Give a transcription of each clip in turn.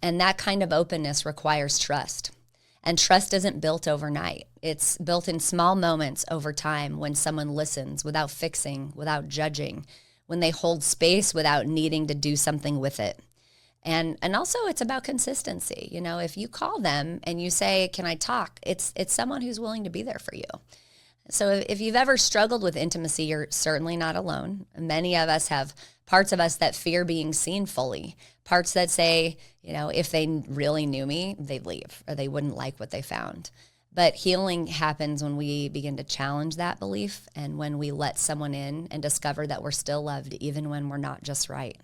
And that kind of openness requires trust. And trust isn't built overnight. It's built in small moments over time when someone listens without fixing, without judging, when they hold space without needing to do something with it. And also it's about consistency. You know, if you call them and you say, "Can I talk?" It's someone who's willing to be there for you. So if you've ever struggled with intimacy, you're certainly not alone. Many of us have parts of us that fear being seen fully, parts that say, you know, if they really knew me, they'd leave or they wouldn't like what they found. But healing happens when we begin to challenge that belief and when we let someone in and discover that we're still loved even when we're not just right.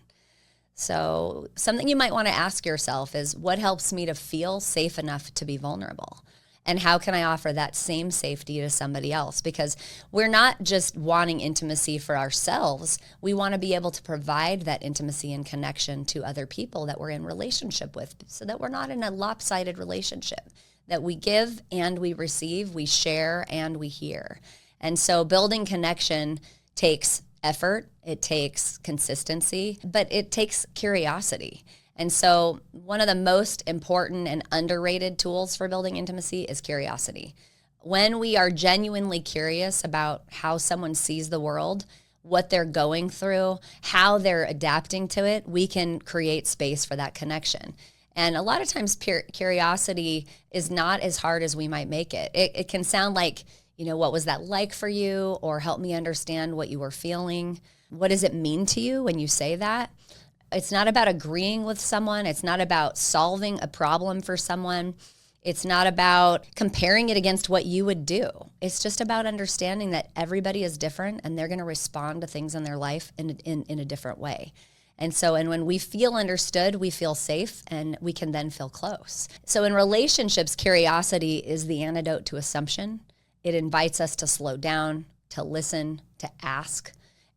So something you might want to ask yourself is, what helps me to feel safe enough to be vulnerable? And how can I offer that same safety to somebody else? Because we're not just wanting intimacy for ourselves. We want to be able to provide that intimacy and connection to other people that we're in relationship with, so that we're not in a lopsided relationship, that we give and we receive, we share and we hear. And so building connection takes effort, it takes consistency, but it takes curiosity. And so one of the most important and underrated tools for building intimacy is curiosity. When we are genuinely curious about how someone sees the world, what they're going through, how they're adapting to it, we can create space for that connection. And a lot of times curiosity is not as hard as we might make it. It can sound like, you know, what was that like for you? Or help me understand what you were feeling. What does it mean to you when you say that? It's not about agreeing with someone. It's not about solving a problem for someone. It's not about comparing it against what you would do. It's just about understanding that everybody is different and they're going to respond to things in their life in a different way. And when we feel understood, we feel safe and we can then feel close. So in relationships, curiosity is the antidote to assumption. It invites us to slow down, to listen, to ask,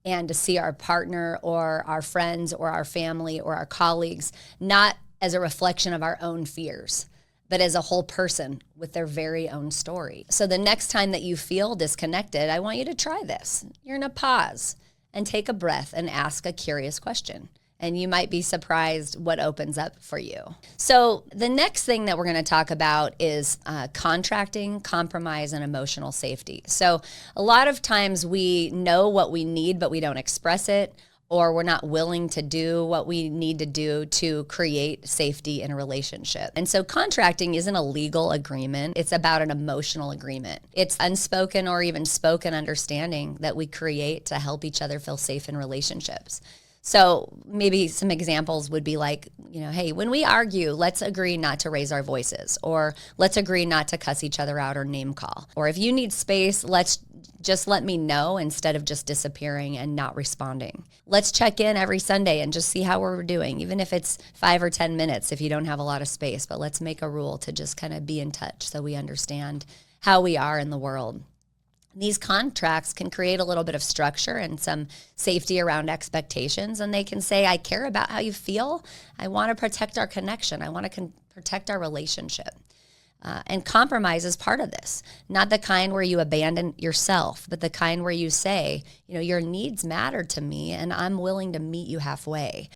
and to see our partner or our friends or our family or our colleagues not as a reflection of our own fears, but as a whole person with their very own story. So the next time that you feel disconnected, I want you to try this. You're going to pause and take a breath and ask a curious question. And you might be surprised what opens up for you. So the next thing that we're going to talk about is contracting, compromise, and emotional safety. So a lot of times we know what we need, but we don't express it, or we're not willing to do what we need to do to create safety in a relationship. And so contracting isn't a legal agreement. It's about an emotional agreement. It's unspoken or even spoken understanding that we create to help each other feel safe in relationships. So maybe some examples would be like, you know, hey, when we argue, let's agree not to raise our voices, or let's agree not to cuss each other out or name call. Or if you need space, let's just let me know instead of just disappearing and not responding. Let's check in every Sunday and just see how we're doing, even if it's 5 or 10 minutes if you don't have a lot of space. But let's make a rule to just kind of be in touch so we understand how we are in the world. These contracts can create a little bit of structure and some safety around expectations, and they can say, I care about how you feel. I want to protect our connection. I want to protect our relationship. And compromise is part of this, not the kind where you abandon yourself, but the kind where you say, you know, your needs matter to me and I'm willing to meet you halfway.